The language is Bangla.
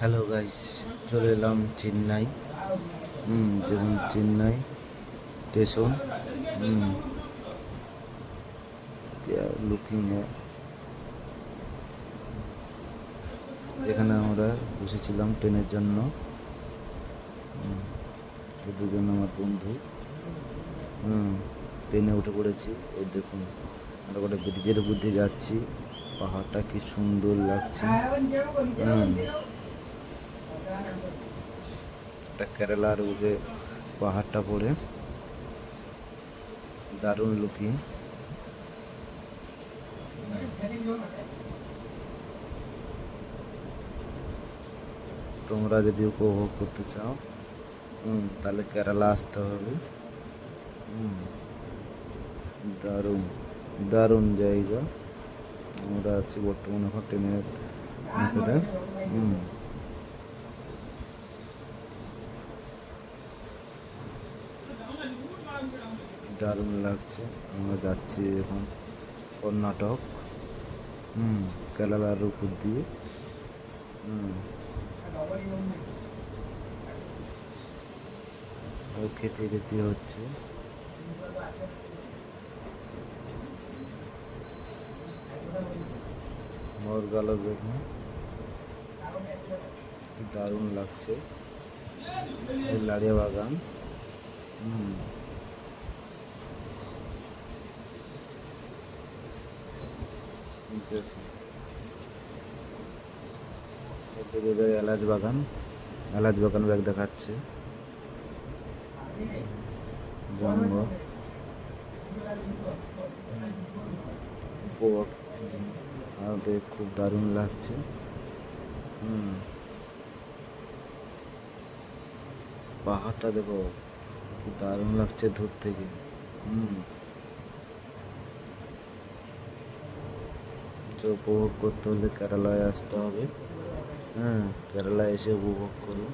হ্যালো গাইস, চলে এলাম চেন্নাই। যেমন চেন্নাই স্টেশন। লুকিং এখানে আমরা বসেছিলাম ট্রেনের জন্য। এই দুজন আমার বন্ধু। ট্রেনে উঠে পড়েছি। এই দেখুন, আমরা একটা ব্রিজের উপর দিয়ে যাচ্ছি। পাহাড়টা কি সুন্দর লাগছে। এটা কেরালার উপরে পাহাড়টা পড়ে, দারুণ লুকিং। তোমরা যদি উপভোগ করতে চাও তাহলে কেরালা আসতে হবে। দারুণ দারুণ জায়গা। আমরা আছি বর্তমানে এখন ট্রেনের ভিতরে। দারুণ লাগছে। আমরা যাচ্ছি এখন কর্ণাটক, কেরালার উপর দিয়ে। খেতে খেতে হচ্ছে। মোর গেল দেখুন, কি দারুণ লাগছে। এই লাড়িয়া বাগান। এদিকে এলাচ বাগান, এলাচ বাগান ব্যাগ দেখাচ্ছে। জঙ্গল, আমাদের খুব দারুণ লাগছে। পাহাড়টা দেখো, কি দারুণ লাগছে দূর থেকে। উপভোগ করতে হলে কেরালায় আসতে হবে। কেরালায় এসে উপভোগ করুন।